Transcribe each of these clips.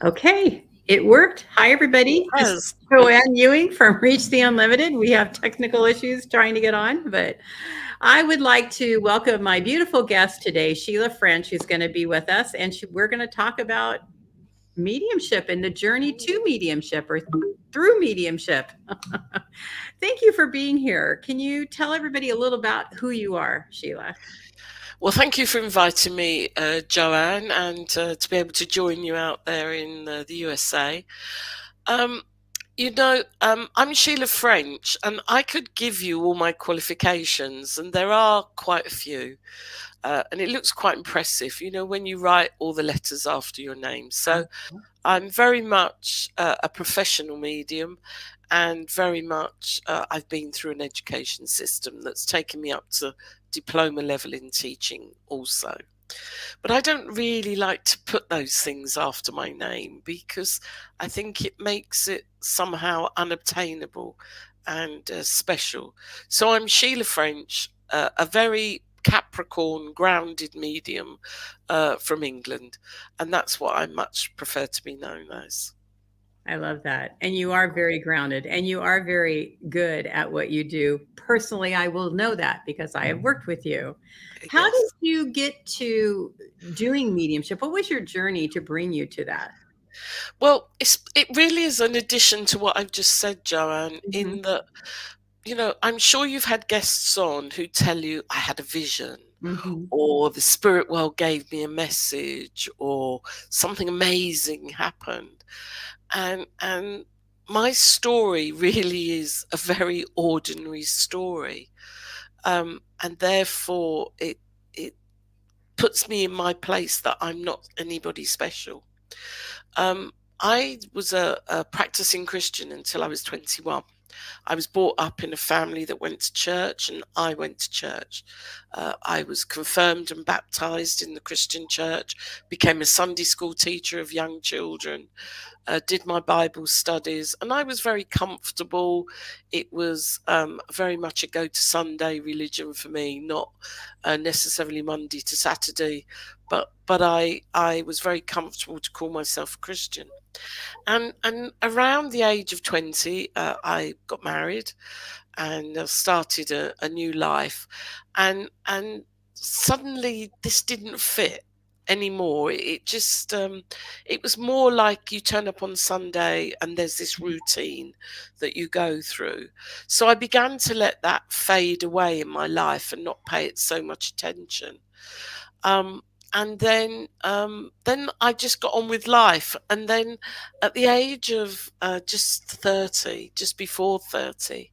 Okay, it worked. Hi, It everybody. This is has. Joanne Ewing from Reach the Unlimited. We have technical issues trying to get on, but I would like to welcome my beautiful guest today, Sheila French, who's going to be with us, and we're going to talk about mediumship and the journey to mediumship or through mediumship. Thank you for being here. Can you tell everybody a little about who you are, Sheila? Well, thank you for inviting me, Joanne, and to be able to join you out there in the USA. Um, I'm Sheila French, and I could give you all my qualifications, and there are quite a few. And it looks quite impressive, when you write all the letters after your name. So I'm very much a professional medium, and very much I've been through an education system that's taken me up to diploma level in teaching also. But I don't really like to put those things after my name because I think it makes it somehow unobtainable and special. So I'm Sheila French, a very Capricorn grounded medium from England, and that's what I much prefer to be known as. I love that. And you are very grounded and you are very good at what you do. Personally, I will know that because I have worked with you. How did Yes. you get to doing mediumship? What was your journey to bring you to that? Well, it really is an addition to what I've just said, Joanne, Mhm. in that, I'm sure you've had guests on who tell you, I had a vision, Mhm. or the spirit world gave me a message, or something amazing happened. And my story really is a very ordinary story. And therefore it puts me in my place that I'm not anybody special. Um, I was a practicing Christian until I was 21. I was brought up in a family that went to church, and I went to church. I was confirmed and baptized in the Christian church, became a Sunday school teacher of young children, did my Bible studies, and I was very comfortable. It was very much a go to Sunday religion for me, not necessarily Monday to Saturday, but I was very comfortable to call myself a Christian. And around the age of 20, I got married and started a new life, and suddenly this didn't fit anymore. It just it was more like you turn up on Sunday and there's this routine that you go through. So I began to let that fade away in my life and not pay it so much attention. um, and then I just got on with life. And then at the age of just 30, just before 30,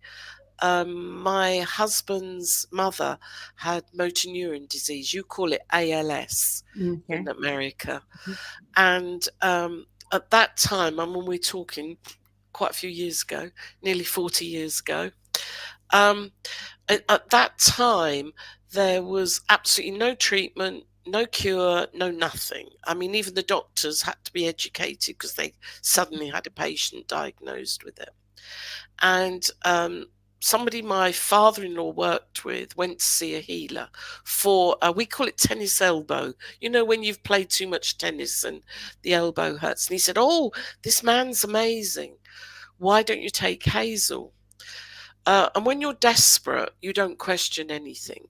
my husband's mother had motor neuron disease. You call it ALS in Okay. America. And at that time, I mean, we're talking quite a few years ago, nearly 40 years ago. Um, at that time, there was absolutely no treatment, no cure, no nothing. I mean, even the doctors had to be educated because they suddenly had a patient diagnosed with it. And somebody my father-in-law worked with went to see a healer for we call it tennis elbow, when you've played too much tennis and the elbow hurts. And he said, oh, this man's amazing, why don't you take Hazel? And when you're desperate, you don't question anything.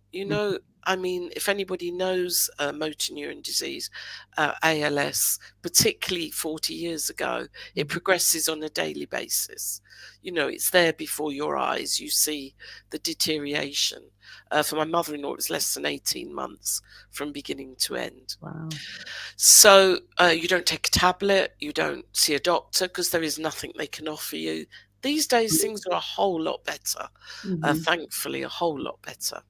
I mean, if anybody knows motor neuron disease, ALS, particularly 40 years ago, it progresses on a daily basis. It's there before your eyes. You see the deterioration. For my mother-in-law, it was less than 18 months from beginning to end. Wow. So you don't take a tablet, you don't see a doctor because there is nothing they can offer you. These days, things are a whole lot better. Mhm. Thankfully, a whole lot better.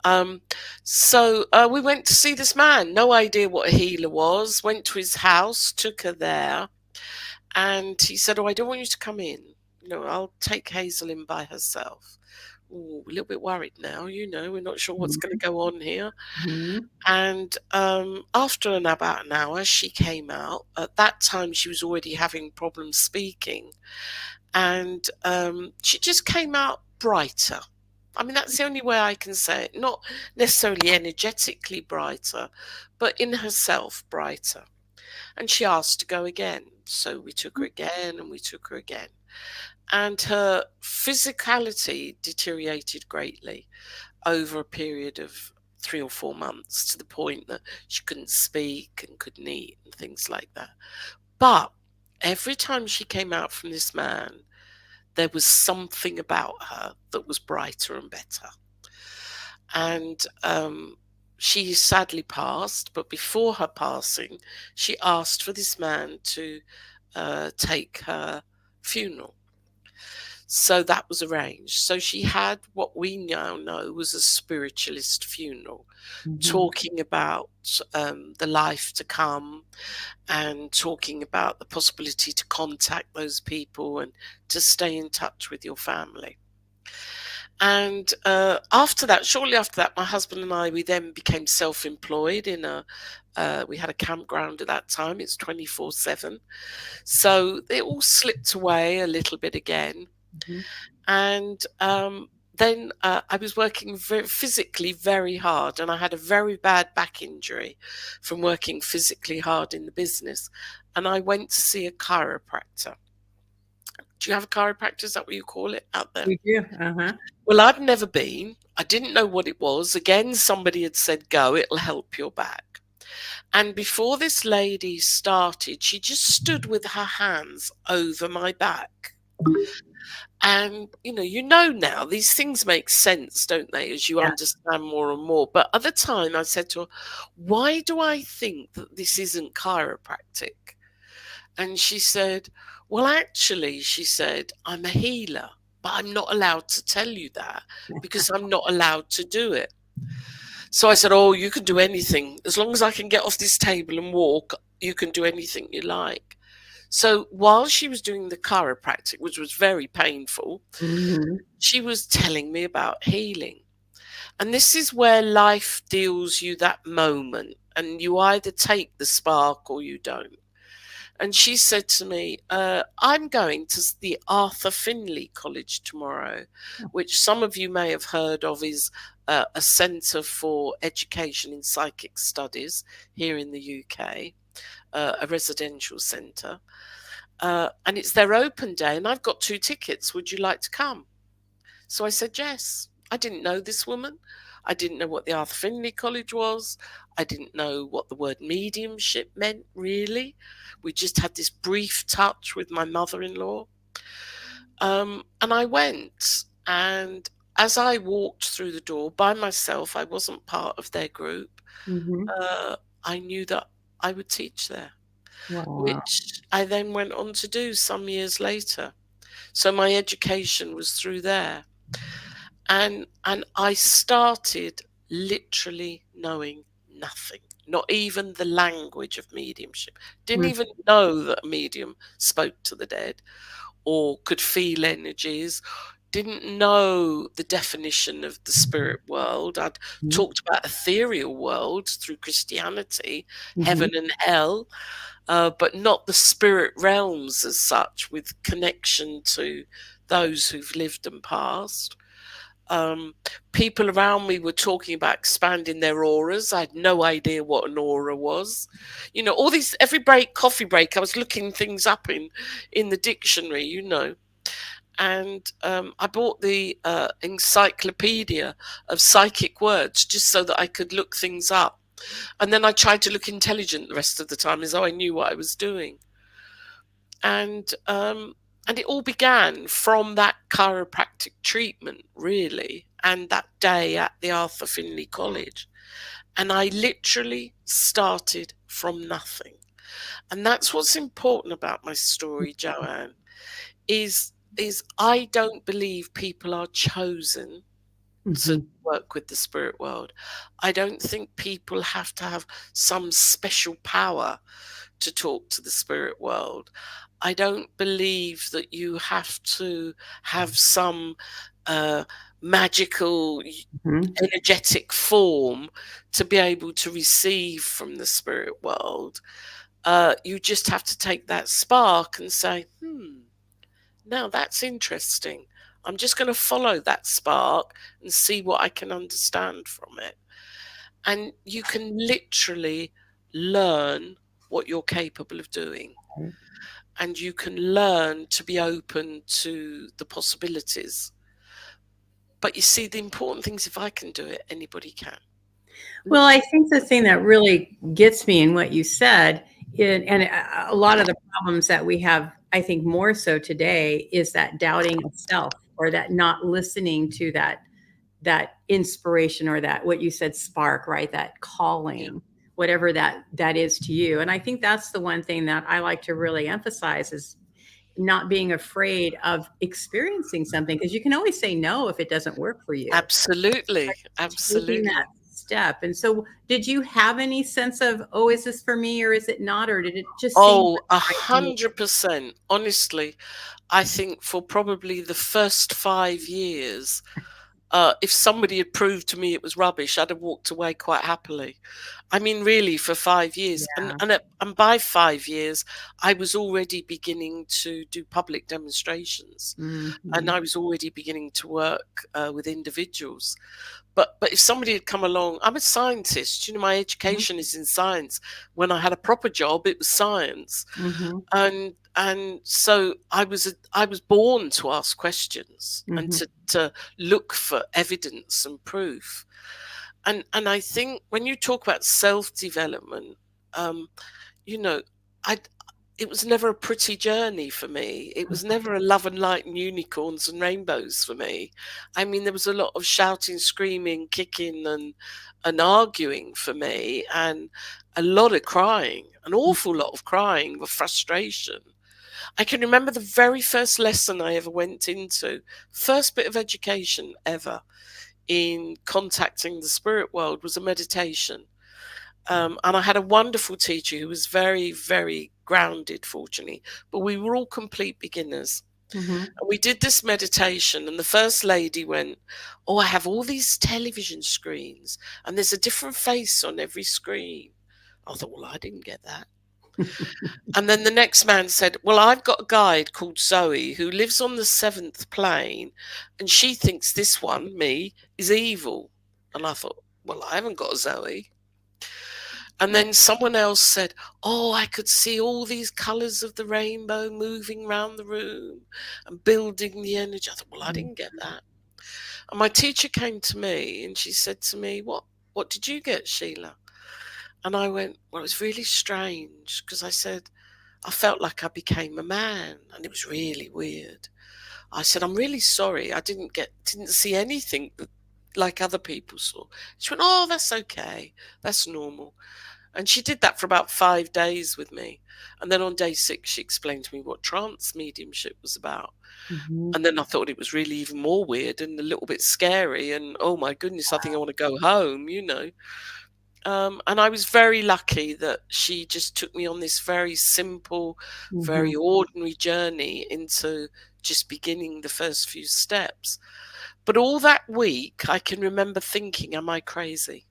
Um, so we went to see this man. No idea what a healer was. Went to his house, took her there, and he said, "Oh, I don't want you to come in. I'll take Hazel in by herself." Ooh, a little bit worried now. We're not sure what's going to go on here. Mhm. And after about an hour, she came out. At that time, she was already having problems speaking. And she just came out brighter. I mean, that's the only way I can say it. Not necessarily energetically brighter, but in herself brighter. And she asked to go again. So we took her again and we took her again. And her physicality deteriorated greatly over a period of 3 or 4 months, to the point that she couldn't speak and couldn't eat and things like that. But every time she came out from this man, there was something about her that was brighter and better. And she sadly passed, but before her passing, she asked for this man to take her funeral. So that was arranged. So she had what we now know was a spiritualist funeral, Mhm. talking about the life to come, and talking about the possibility to contact those people and to stay in touch with your family. And after that, shortly after that, my husband and I, we then became self-employed in we had a campground at that time. It's 24/7. So it all slipped away a little bit again. Mhm. And then I was working physically very hard, and I had a very bad back injury from working physically hard in the business. And I went to see a chiropractor. Do you have a chiropractor? Is that what you call it out there? We do. Uh-huh. Well, I'd never been. I didn't know what it was. Again, somebody had said, go, it'll help your back. And before this lady started, she just stood with her hands over my back. And, now these things make sense, don't they, as you Yeah. understand more and more. But at the time, I said to her, why do I think that this isn't chiropractic? And she said, well, actually, she said, I'm a healer, but I'm not allowed to tell you that because I'm not allowed to do it. So I said, oh, you can do anything. As long as I can get off this table and walk, you can do anything you like. So while she was doing the chiropractic, which was very painful, Mhm. she was telling me about healing. And this is where life deals you that moment, and you either take the spark or you don't. And she said to me, I'm going to the Arthur Findlay College tomorrow, which some of you may have heard of, is a centre for education in psychic studies here in the UK, a residential centre. And it's their open day, and I've got 2 tickets. Would you like to come? So I said yes. I didn't know this woman. I didn't know what the Arthur Findlay College was. I didn't know what the word mediumship meant, really. We just had this brief touch with my mother-in-law. And I went. And as I walked through the door by myself, I wasn't part of their group. Mhm. I knew that I would teach there, Wow. which I then went on to do some years later. So my education was through there. And I started literally knowing nothing, not even the language of mediumship. Didn't Mm. even know that a medium spoke to the dead or could feel energies. Didn't know the definition of the spirit world. I'd Mhm. talked about ethereal world through Christianity, Mhm. heaven and hell, but not the spirit realms as such, with connection to those who've lived and passed. Um, People around me were talking about expanding their auras. I had no idea what an aura was. All these, every coffee break, I was looking things up in the dictionary. And I bought the encyclopedia of psychic words just so that I could look things up. And then I tried to look intelligent the rest of the time, as though I knew what I was doing. And it all began from that chiropractic treatment, really, and that day at the Arthur Findlay College. And I literally started from nothing. And that's what's important about my story, Joanne, is I don't believe people are chosen to Mhm. work with the spirit world. I don't think people have to have some special power to talk to the spirit world. I don't believe that you have to have some uh, magical, Mhm. energetic form to be able to receive from the spirit world. You just have to take that spark and say, now that's interesting. I'm just going to follow that spark and see what I can understand from it. And you can literally learn what you're capable of doing. Right. And you can learn to be open to the possibilities. But you see, the important thing is if I can do it, anybody can. Well, I Literally. think the thing that really gets me in what you said, and a lot of the problems that we have, I think more so today, is that doubting of self, or that not listening to that inspiration, or that, what you said, spark, right? That Yeah, calling, whatever that is to you. And I think that's the one thing that I like to really emphasize, is not being afraid of experiencing something, because you can always say no if it doesn't work for you. absolutely. Taking that Absolutely. step. And so, did you have any sense of, oh, is this for me or is it not? Or did it just seem Oh, like a the right move? 100%. Honestly, I think for probably the first 5 years, if somebody had proved to me it was rubbish, I'd have walked away quite happily. I mean, really, for 5 years, Yeah. and by 5 years, I was already beginning to do public demonstrations, and Mhm. I was already beginning to work with individuals. But if somebody had come along, I'm a scientist. You know, my Mhm. education is in science. When I had a proper job, it was science, Mhm. and so I was born to ask questions and Mhm. to look for evidence and proof. And I think when you talk about self development, um, you know, I it was never a pretty journey for me. It was never a love and light and unicorns and rainbows for me. I mean, there was a lot of shouting, screaming, kicking, and arguing for me, and a lot of crying, an awful lot of crying with frustration. I can remember the very first lesson I ever went into, first bit of education ever in contacting the spirit world was a meditation. And I had a wonderful teacher who was very, very grounded, fortunately, but we were all complete beginners. Mhm. And we did this meditation, and the first lady went, "Oh, I have all these television screens, and there's a different face on every screen." I thought, well, I didn't get that. And then the next man said, "Well, I've got a guide called Zoe who lives on the seventh plane, and she thinks this one, me, is evil." And I thought, well, I haven't got a Zoe. And then someone else said, "Oh, I could see all these colors of the rainbow moving around the room and building the energy." I thought, well, I didn't get that. And my teacher came to me and she said to me, What did you get, Sheila?" And I went, "Well, it was really strange," because I said, I felt like I became a man, and it was really weird. I said, "I'm really sorry. I didn't see anything like other people saw." She went, "Oh, that's okay. That's normal." And she did that for about 5 days with me. And then on day 6, she explained to me what trance mediumship was about. Mhm. And then I thought it was really even more weird and a little bit scary. And oh my goodness, I think I want to go home, you know. And I was very lucky that she just took me on this very simple, Mhm. very ordinary journey into just beginning the first few steps. But all that week, I can remember thinking, am I crazy?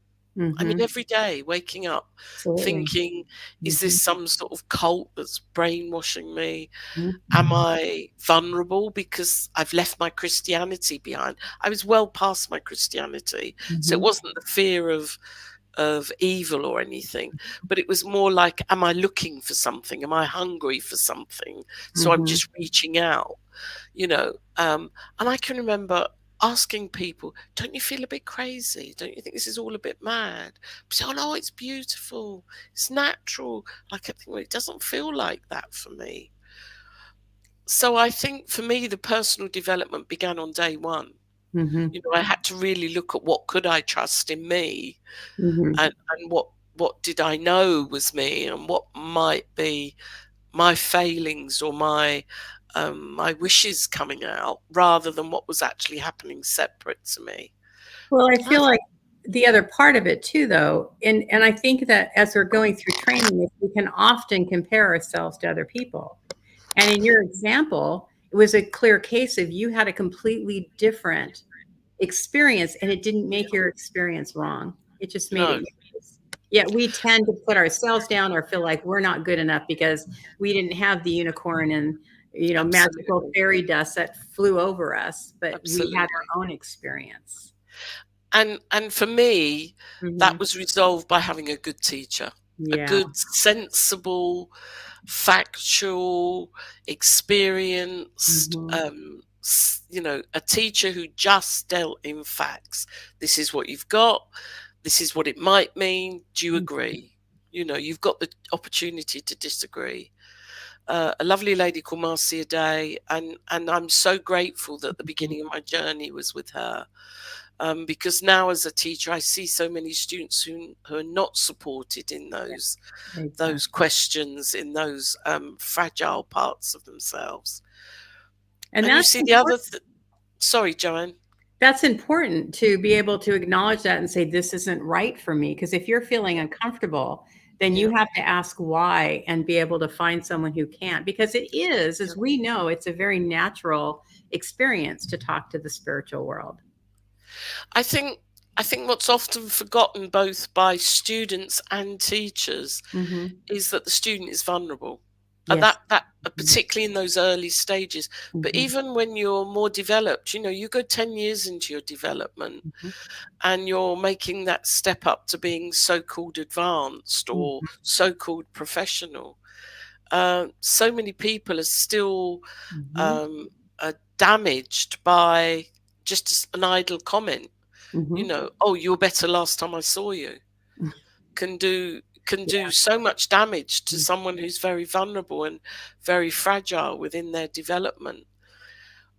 I mean, Mhm. every day waking up Absolutely. thinking, is this Mhm. some sort of cult that's brainwashing me? Am Mhm. I vulnerable because I've left my Christianity behind? I was well past my Christianity. So it Mhm. wasn't the fear of evil or anything, but it was more like, am I looking for something? Am I hungry for something? So I'm Mhm. just reaching out, you know. And I can remember asking people, "Don't you feel a bit crazy? Don't you think this is all a bit mad?" But say, "Oh no, it's beautiful, it's natural." I kept thinking, well, it doesn't feel like that for me. So I think for me, the personal development began on day one. Mhm. You know, I had to really look at what could I trust in me, Mhm. and what did I know was me, and what might be my failings or my wishes coming out, rather than what was actually happening separate to me. Well, I And I feel like the other part of it too, though, and I think that as we're going through training, we can often compare ourselves to other people. And in your example, it was a clear case of, you had a completely different experience, and it didn't make your experience wrong. It just made it no, yours. Yet we tend to put ourselves down, or feel like we're not good enough because we didn't have the unicorn and, magical absolutely, fairy dust that flew over us, but we had absolutely. our own experience. And for me, that Mhm. was resolved by having a good teacher. a Yeah. good, sensible, factual, experienced, Mhm. a teacher who just dealt in facts. This is what you've got. This is what it might mean. Do you Mhm. agree? You've got the opportunity to disagree. A lovely lady called Marcia Day, and I'm so grateful that the Mhm. beginning of my journey was with her, because now as a teacher I see so many students who are not supported in those Exactly. questions, in those fragile parts of themselves. And And you that's see the important. other sorry, Joanne. That's important to be able to acknowledge that and say, this isn't right for me. Because if you're feeling Yeah, uncomfortable, then you yeah, have to ask why and be able to find someone who can't. Because it is, yeah. as we know, it's a very natural experience to talk to the spiritual world. I think I think what's often forgotten both by students and teachers Hmm. is that the student is vulnerable. Yes. Hmm. Particularly in those early stages, but Hmm. even when you're more developed, you go 10 years into your development Hmm. and you're making that step up to being so-called advanced or so-called professional. So many people are still Hmm. um, damaged by just an idle comment. Hmm. Oh, you were better last time I saw you. Can do Yeah. so much damage to Mhm. someone who's very vulnerable and very fragile within their development.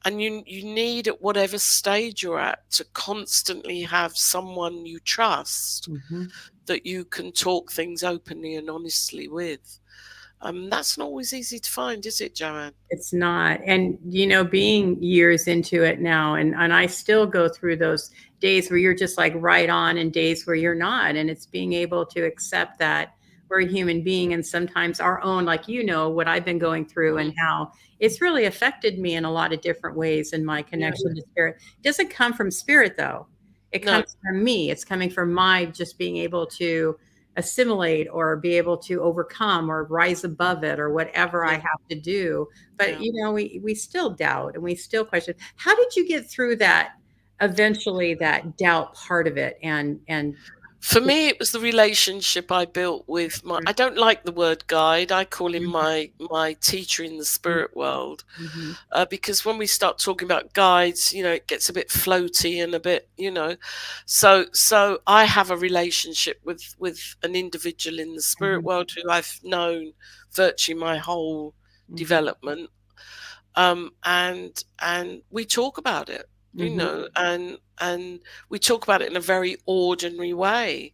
And you need, at whatever stage you're at, to constantly have someone you trust Mhm. that you can talk things openly and honestly with. That's not always easy to find, is it, Joanne? It's not. And, being years into it now, and I still go through those days where you're just like right on and days where you're not. And it's being able to accept that we're a human being and sometimes our own, like, what I've been going through and Mm, how it's really affected me in a lot of different ways in my yeah. connection to spirit. It doesn't come from spirit though. It No. comes from me. It's coming from my just being able to assimilate or be able to overcome or rise above it or whatever I Yeah. have to do. But Yeah. we still doubt and we still question. How did you get through that eventually, that doubt part of it? And For me, it was the relationship I built with my. I don't like the word guide. I call him my teacher in the spirit world, Mhm. because when we start talking about guides, it gets a bit floaty and a bit. So I have a relationship with an individual in the spirit Mhm. world who I've known virtually my whole Mhm. development, and we talk about it, Mhm. and we talk about it in a very ordinary way.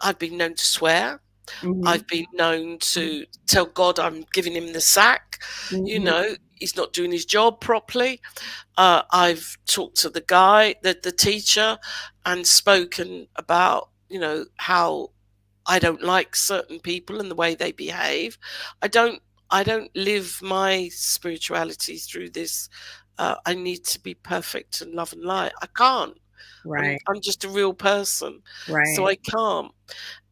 I've been known to swear. Mhm. I've been known to tell God I'm giving him the sack. Mhm. He's not doing his job properly. I've talked to the teacher, and spoken about, how I don't like certain people and the way they behave. I don't I don't live my spirituality through this. I need to be perfect and love and light. I can't. Right. I'm just a real person, so Right. I can't.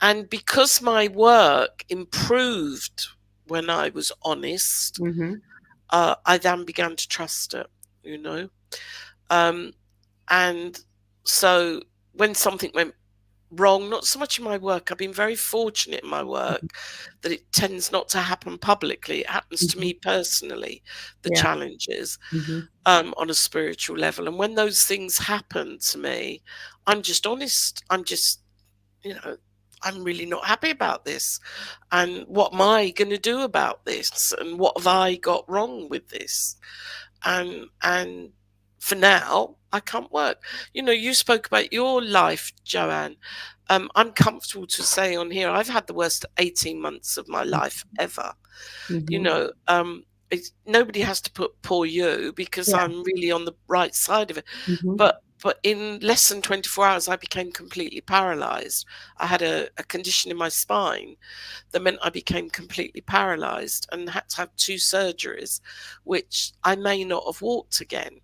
And because my work improved when I was honest, Mhm. I then began to trust it. You know, um, and so when something went wrong, not so much in my work. I've been very fortunate in my Mhm. work that it tends not to happen publicly. It happens to Mhm. me personally, the Yeah. challenges, Mhm. on a spiritual level. And when those things happen to me, I'm just honest. You know, I'm really not happy about this. And what am I going to do about this? And what have I got wrong with this? And for now, I can't work. You spoke about your life, Joanne. I'm comfortable to say on here, I've had the worst 18 months of my life ever. You Mhm. know, nobody has to put poor you, because Yeah. I'm really on the right side of it. Mhm. But in less than 24 hours, I became completely paralyzed. I had a condition in my spine that meant I became completely paralyzed and had to have two surgeries, which I may not have walked again.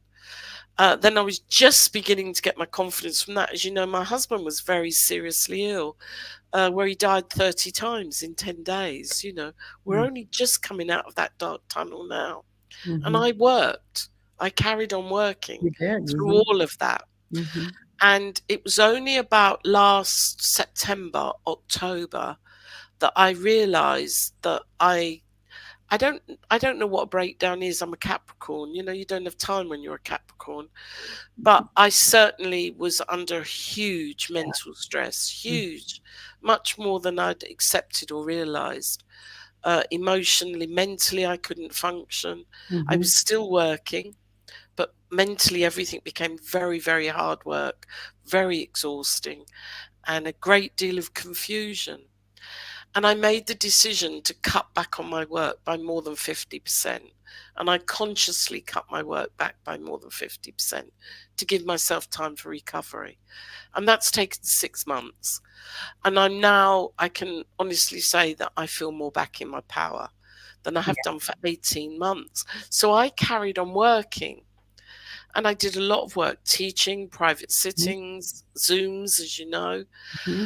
Then I was just beginning to get my confidence from that. As you know, my husband was very seriously ill, where he died 30 times in 10 days. We're Mm. only just coming out of that dark tunnel now. And Mhm. I worked. I carried on working You did. through Mhm. all of that. Mhm. And it was only about last September, October, that I realized that I don't I don't know what a breakdown is. I'm a Capricorn. You know, you don't have time when you're a Capricorn. But I certainly was under huge mental stress, huge, much more than I'd accepted or realized. Emotionally, mentally, I couldn't function. I Mm-hmm. was still working, but mentally, everything became very, very hard work, very exhausting, and a great deal of confusion. And I made the decision to cut back on my work by more than 50%. And I consciously cut my work back by more than 50% to give myself time for recovery. And that's taken 6 months. And I can honestly say that I feel more back in my power than I have Yeah. done for 18 months. So I carried on working, and I did a lot of work teaching, private sittings, Zooms, as you know. Mm-hmm.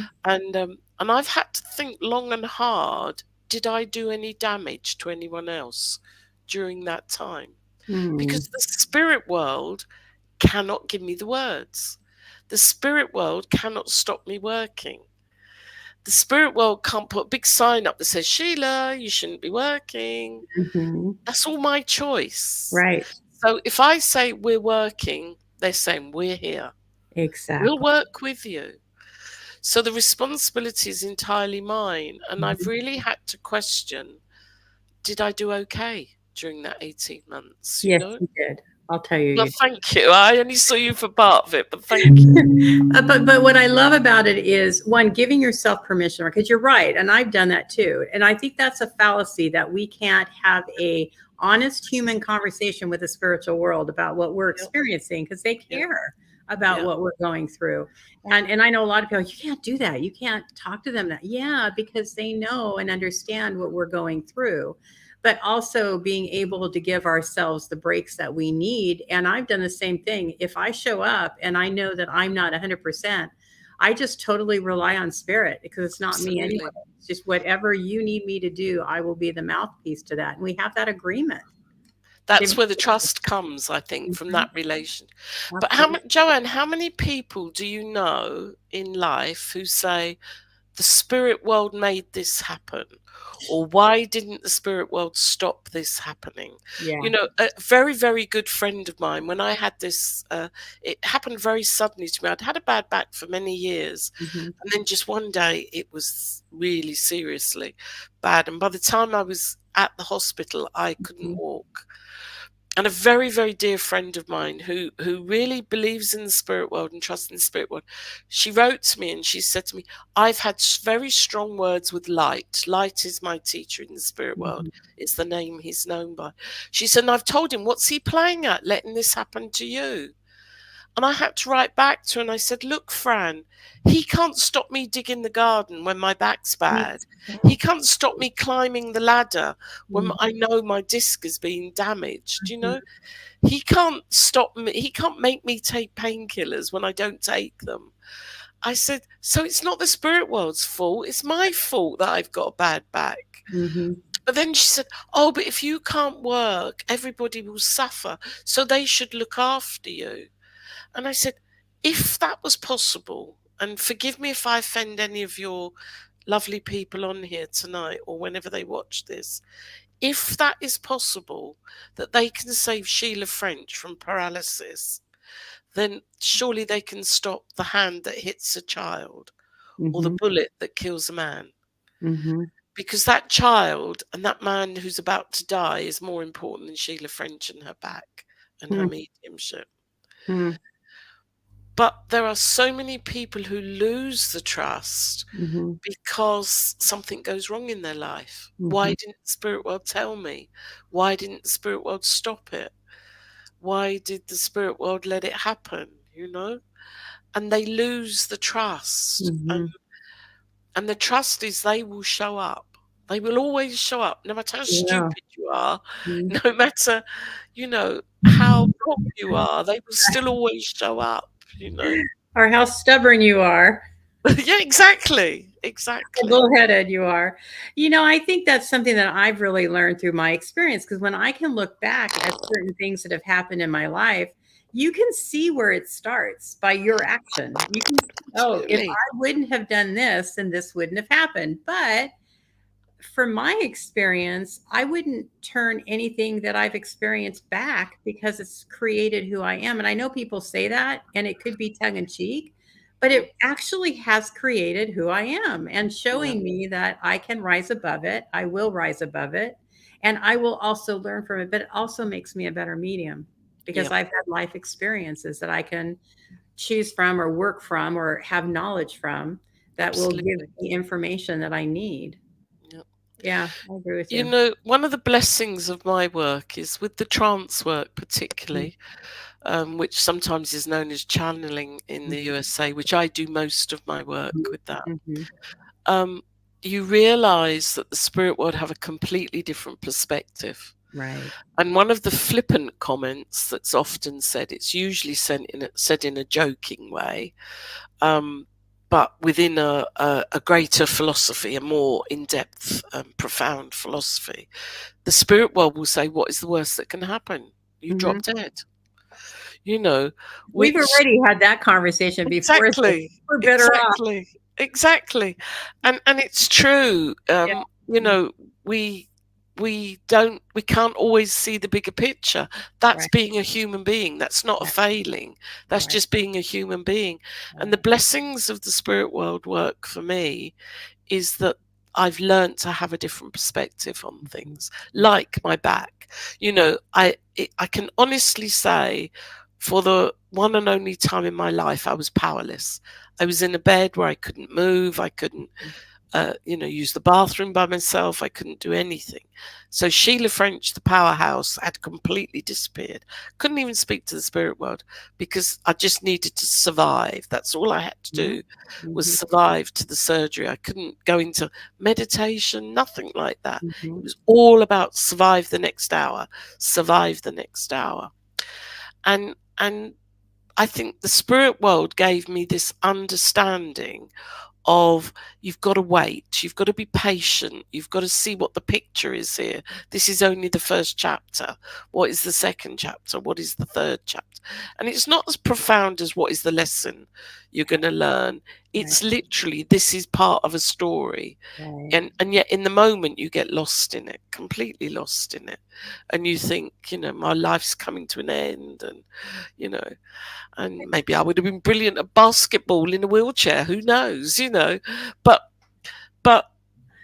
And I've had to think long and hard, did I do any damage to anyone else during that time? Mm-hmm. Because the spirit world cannot give me the words. The spirit world cannot stop me working. The spirit world can't put a big sign up that says, Sheila, you shouldn't be working. Mm-hmm. That's all my choice. Right. So if I say we're working, they're saying we're here. We'll Exactly. work with you. So the responsibility is entirely mine. And I've Mhm. really had to question, did I do okay during that 18 months, you Yes, know? you did. I'll tell you, Well, you thank you. I only saw you for part of it, but thank you. but what I love about it is one giving yourself permission because you're right, and I've done that too. And I think that's a fallacy that we can't have a honest human conversation with the spiritual world about what we're Yeah, experiencing because they yeah, care about yeah. what we're going through. And I know a lot of people, you can't do that. You can't talk to them that. Yeah, because they know and understand what we're going through, but also being able to give ourselves the breaks that we need. And I've done the same thing. If I show up and I know that I'm not 100%, I just totally rely on spirit because it's not me anyway. Absolutely. It's just whatever you need me to do, I will be the mouthpiece to that. And we have that agreement. That's where the trust comes, I think, from Mhm. that relation. But Absolutely. Joanne, how many people do you know in life who say, the spirit world made this happen, or why didn't the spirit world stop this happening? Yeah. You know, a very, very good friend of mine, when I had this, it happened very suddenly to me. I'd had a bad back for many years, Hmm. and then just one day it was really seriously bad, and by the time I was at the hospital, I couldn't Hmm. walk. And a very, very dear friend of mine who really believes in the spirit world and trusts in the spirit world, she wrote to me and she said to me, I've had very strong words with Light. Light is my teacher in the spirit world. Hmm. It's the name he's known by. She said, and I've told him, what's he playing at, letting this happen to you? And I had to write back to her and I said, look, Fran, he can't stop me digging the garden when my back's bad. He can't stop me climbing the ladder when I know my disc is being damaged. You know, he can't stop me. He can't make me take painkillers when I don't take them. I said, so it's not the spirit world's fault. It's my fault that I've got a bad back. Hmm. But then she said, oh, but if you can't work, everybody will suffer. So they should look after you. And I said, if that was possible, and forgive me if I offend any of your lovely people on here tonight or whenever they watch this, if that is possible, that they can save Sheila French from paralysis, then surely they can stop the hand that hits a child or the Hmm. bullet that kills a man. Hmm. Because that child and that man who's about to die is more important than Sheila French and her back and her mediumship. Hmm. But there are so many people who lose the trust Hmm. because something goes wrong in their life. Why Hmm. didn't the spirit world tell me? Why didn't the spirit world stop it? Why did the spirit world let it happen? You know? And they lose the trust. Hmm. And the trust is they will show up. They will always show up, no matter how Yeah. stupid you are, Mhm. no matter, how wrong you are, they will still always show up, you know? Or how stubborn you are. Yeah, exactly. Exactly. Bullheaded you are. I think that's something that I've really learned through my experience because when I can look back at certain things that have happened in my life, you can see where it starts by your action. You can see, oh, if Absolutely. I wouldn't have done this, then this wouldn't have happened. But from my experience, I wouldn't turn anything that I've experienced back because it's created who I am. And I know people say that, and it could be tongue in cheek, but Mm, it actually has created who I am and yeah, showing me that I can rise above it. I will rise above it. And I will also learn from it, but it also makes me a better medium because yeah, I've had life experiences that I can choose from or work from or have knowledge from that will give absolutely. me information that I need. Yeah. Yeah, I agree with You you. know, one of the blessings of my work is with the trance work, Mhm, particularly, which sometimes is known as channeling in the mhm, USA, which I do most of my work with that. mhm. Um, you realize that the spirit world have a completely different perspective. Right. And one of the flippant comments that's often said, it's usually said in a joking way, um, but within a greater philosophy, a more in-depth, profound philosophy. The spirit world will say, what is the worst that can happen? You Mhm. drop dead, you know, We've which already had that conversation before, so exactly, we're better off. exactly, exactly. And it's true. Yeah. You Mhm. know, we we can't always see the bigger picture. That's Right, being a human being. That's not a right, failing. That's right, just being a human being. And the right. blessings of the spirit world work for me is that I've learned to have a different perspective on Mhm, things, like my back. You know, I can honestly say, for the one and only time in my life, I was powerless. I was in a bed where I couldn't move. I couldn't, mhm, use the bathroom by myself. I couldn't do anything. So Sheila French, the powerhouse, had completely disappeared. Couldn't even speak to the spirit world because I just needed to survive. That's all I had to mhm, do was mhm, survive to the surgery. I couldn't go into meditation, nothing like that. It mhm. was all about survive the next hour, survive the next hour. And I think the spirit world gave me this understanding of you've got to wait, you've got to be patient, you've got to see what the picture is here. This is only the first chapter. What is the second chapter? What is the third chapter? And it's not as profound as what is the lesson you're going to learn. Right, It's literally this is part of a story. right. And yet in the moment you get lost in it, completely lost in it. And you think, my life's coming to an end, and you know and maybe I would have been brilliant at basketball in a wheelchair. Who knows? But but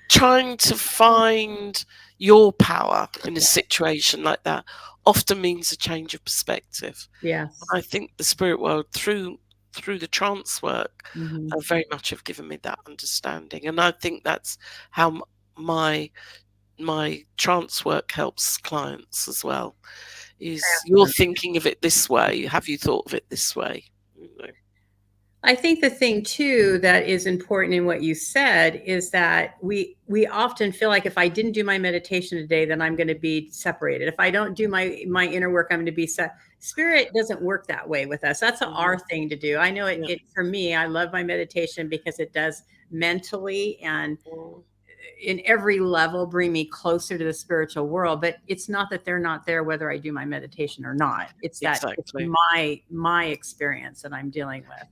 trying to find your power in a situation like that often means a change of perspective. Yes. I think the spirit world through the trance work Mhm. very much have given me that understanding, and I think that's how my trance work helps clients as well. Is you're thinking of it this way? Have you thought of it this way? You know. I think the thing too that is important in what you said is that we often feel like if I didn't do my meditation today, then I'm going to be separated. If I don't do my inner work, I'm going to be spirit doesn't work that way with us. That's our Mhm. thing to do. I know Yeah. it for me. I love my meditation because it does mentally and Mm. in every level bring me closer to the spiritual world, but it's not that they're not there whether I do my meditation or not. It's that it's Exactly. my experience that I'm dealing with.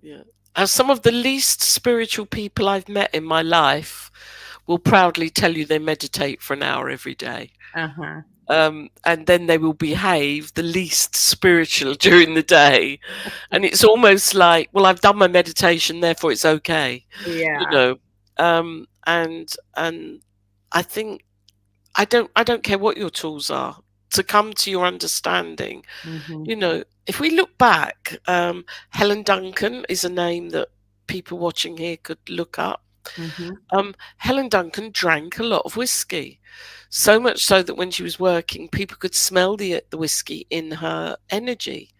Yeah. As some of the least spiritual people I've met in my life will proudly tell you they meditate for an hour every day. Uh-huh. And then they will behave the least spiritual during the day. And it's almost like, well, I've done my meditation, therefore it's okay. You Yeah. know. And I think I don't care what your tools are to come to your understanding. Mhm. If we look back, Helen Duncan is a name that people watching here could look up. Mhm. Helen Duncan drank a lot of whiskey, so much so that when she was working, people could smell the whiskey in her energy,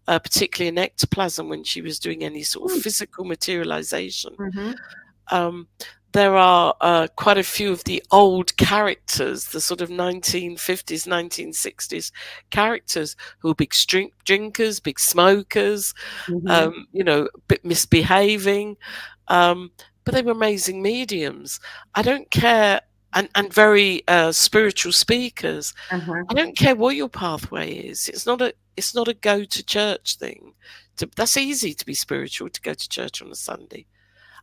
particularly in ectoplasm when she was doing any sort of Mm. physical materialization. Mhm. Um, there are quite a few of the old characters, the sort of 1950s, 1960s characters who were big drinkers, big smokers, Mhm. a bit misbehaving, but they were amazing mediums. I don't care and very spiritual speakers. Uh-huh. I don't care what your pathway is. It's not a go to church thing. That's easy to be spiritual, to go to church on a Sunday.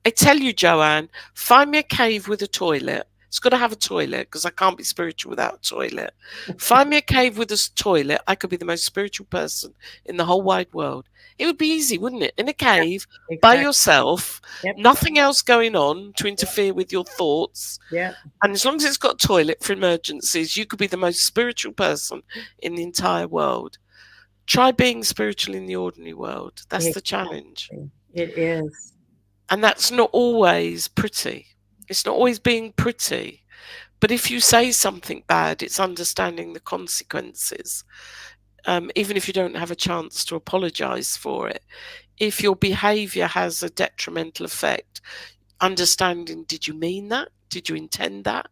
I tell you, Joanne, find me a cave with a toilet. It's got to have a toilet because I can't be spiritual without a toilet. Find me a cave with a toilet. I could be the most spiritual person in the whole wide world. It would be easy, wouldn't it? In a Yeah, cave by exactly. yourself, Yep. nothing else going on to interfere with your thoughts. Yep. And as long as it's got a toilet for emergencies, you could be the most spiritual person in the entire world. Try being spiritual in the ordinary world. That's the challenge. Exactly. It is. And that's not always pretty. It's not always being pretty. But if you say something bad, it's understanding the consequences, even if you don't have a chance to apologize for it. If your behavior has a detrimental effect, understanding, did you mean that? Did you intend that?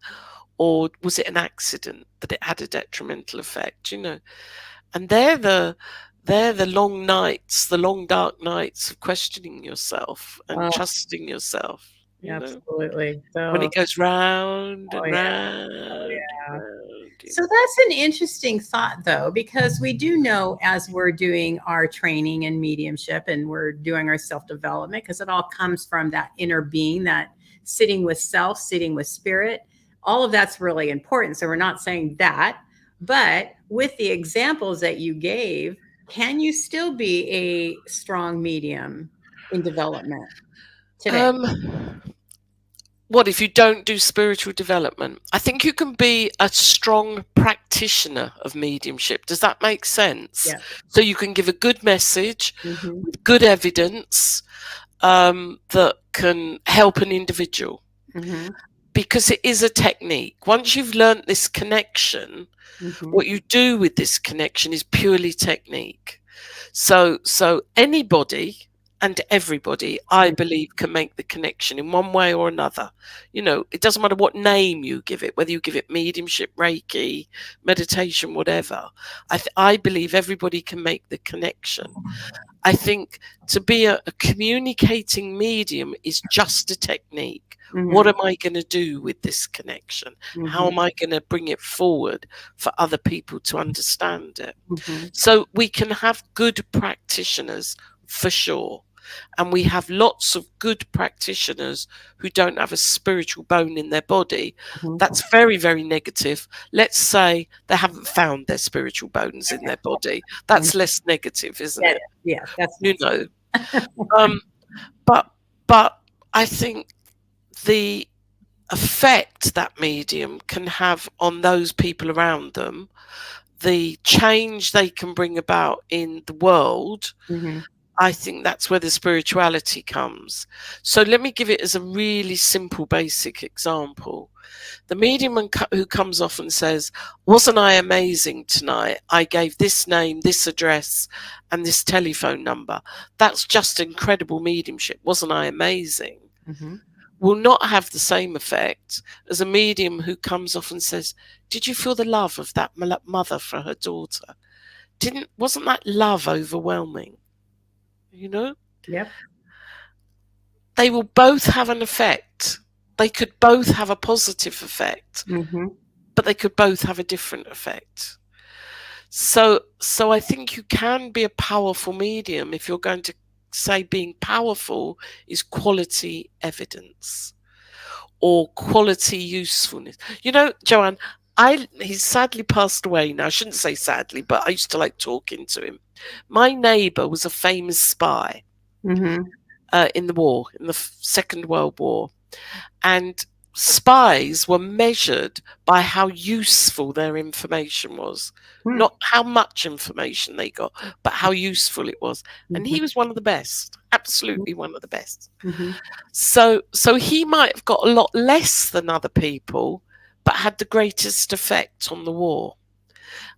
Or was it an accident that it had a detrimental effect? And they're the long nights, the long dark nights of questioning yourself and Oh, trusting yourself, absolutely. when So, it goes round oh and yeah. round Oh and yeah. round. So that's an interesting thought, though, because we do know as we're doing our training in mediumship and we're doing our self development, because it all comes from that inner being, that sitting with self, sitting with spirit. All of that's really important. So we're not saying that, but with the examples that you gave, can you still be a strong medium in development today? Um, what if you don't do spiritual development? I think you can be a strong practitioner of mediumship. Does that make sense? Yeah. So you can give a good message Hmm. with good evidence, that can help an individual, Hmm. because it is a technique. Once you've learnt this connection, Hmm. what you do with this connection is purely technique. So anybody and everybody, I believe, can make the connection in one way or another. It doesn't matter what name you give it, whether you give it mediumship, Reiki, meditation, whatever. I believe everybody can make the connection. I think to be a communicating medium is just a technique. What Hmm. am I going to do with this connection? How Hmm. am I going to bring it forward for other people to understand it? Hmm. So we can have good practitioners for sure. And we have lots of good practitioners who don't have a spiritual bone in their body. Hmm. That's very, very negative. Let's say they haven't found their spiritual bones in their body. That's less negative, isn't Yeah, it? yeah, that's You nice. know. Um, but but I think the effect that medium can have on those people around them, the change they can bring about in the world, Hmm. I think that's where the spirituality comes. So let me give it as a really simple, basic example. The medium who comes off and says, "Wasn't I amazing tonight? I gave this name, this address, and this telephone number." That's just incredible mediumship. Wasn't I amazing? Hmm. Will not have the same effect as a medium who comes off and says, "Did you feel the love of that mother for her daughter? Wasn't that love overwhelming?" You know, Yep. they will both have an effect. They could both have a positive effect, Hmm. but they could both have a different effect. So I think you can be a powerful medium if you're going to say being powerful is quality evidence or quality usefulness. Joanne, he's sadly passed away now. I shouldn't say sadly, but I used to like talking to him. My neighbour was a famous spy Hmm. in the war, in the Second World War. And spies were measured by how useful their information was, not how much information they got, but how useful it was. And he was one of the best, absolutely one of the best. Hmm. So he might have got a lot less than other people, but had the greatest effect on the war.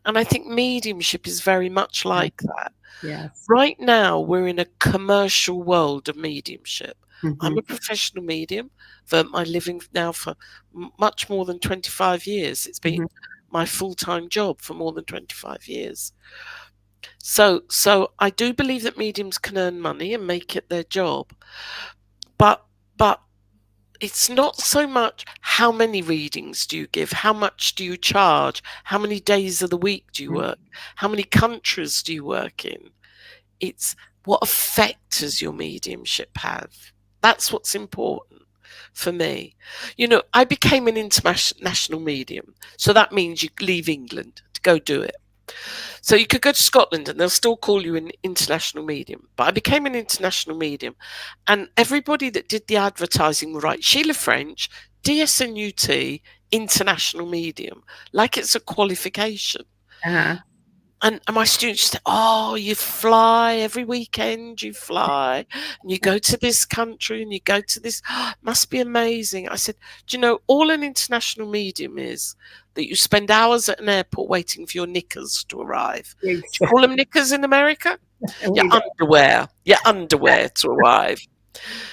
And I think mediumship is very much like that. Yes. Right now, we're in a commercial world of mediumship. I'm Hmm. a professional medium. I've earned my living now for much more than 25 years. It's been Hmm. my full-time job for more than 25 years. So I do believe that mediums can earn money and make it their job. But but it's not so much how many readings do you give, how much do you charge, how many days of the week do you Mm. work, how many countries do you work in. It's what effect does your mediumship have? That's what's important for me. I became an international medium, so that means you leave England to go do it. So you could go to Scotland and they'll still call you an international medium. But I became an international medium, and everybody that did the advertising would write Sheila French, DSNUT, international medium, like it's a qualification. Uh-huh. And my students said, "Oh, you fly every weekend, you fly, and you go to this country and you go to this, it must be amazing." I said, "Do you know, all an international medium is that you spend hours at an airport waiting for your knickers to arrive." Do you call them knickers in America? Your We don't. underwear. Your underwear to arrive.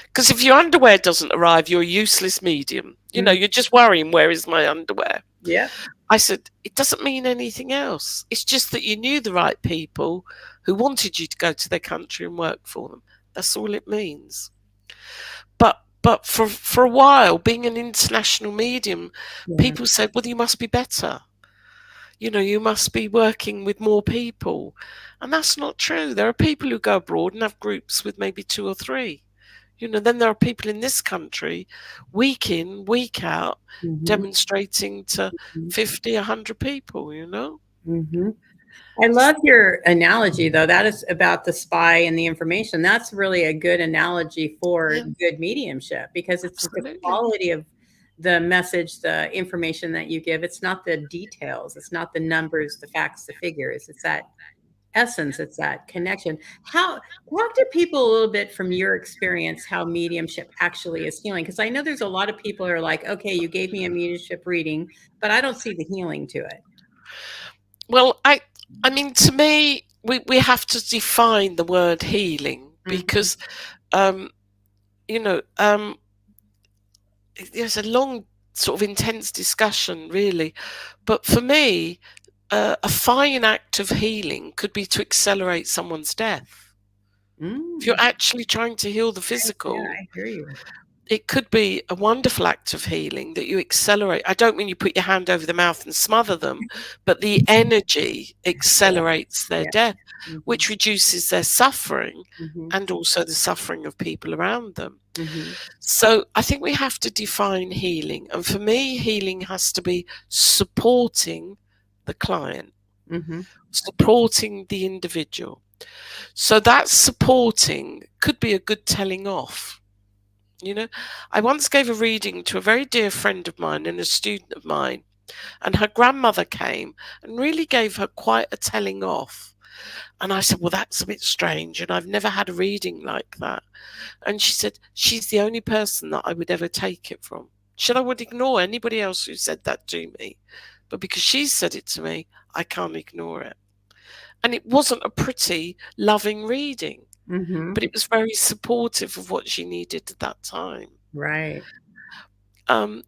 Because if your underwear doesn't arrive, you're a useless medium. Mm. You're just worrying, where is my underwear? Yeah. I said, it doesn't mean anything else. It's just that you knew the right people who wanted you to go to their country and work for them. That's all it means. But for a while, being an international medium, Yeah. people said, well, you must be better. You must be working with more people. And that's not true. There are people who go abroad and have groups with maybe 2 or 3. Then there are people in this country, week in, week out, Mhm. demonstrating to Mhm. 50, 100 people, Mhm. I love your analogy, though. That is about the spy and the information. That's really a good analogy for Yeah, good mediumship because it's the absolutely. quality of the message, the information that you give. It's not the details, it's not the numbers, the facts, the figures. It's that essence, it's that connection. How talk to people a little bit from your experience how mediumship actually is healing? Because I know there's a lot of people who are like, okay, you gave me a mediumship reading, but I don't see the healing to it. Well, I mean, to me, we have to define the word healing Mhm. because, you know, there's a long sort of intense discussion, really. But for me, a fine act of healing could be to accelerate someone's death. If you're Mm. actually trying to heal the Yeah, physical, I hear you. it could be a wonderful act of healing that you accelerate. I don't mean you put your hand over the mouth and smother them, but the energy Yeah, accelerates their yeah. death, Mhm, which reduces their suffering mhm, and also the suffering of people around them. mhm, So I think we have to define healing. And for me, healing has to be supporting the client, mhm, supporting the individual. So that supporting could be a good telling off. You know, I once gave a reading to a very dear friend of mine and a student of mine, and her grandmother came and really gave her quite a telling off. And I said, well, that's a bit strange. And I've never had a reading like that. And she said, she's the only person that I would ever take it from. She said, I would ignore anybody else who said that to me. But because she said it to me, I can't ignore it. And it wasn't a pretty, loving reading, mhm. but it was very supportive of what she needed at that time. Right.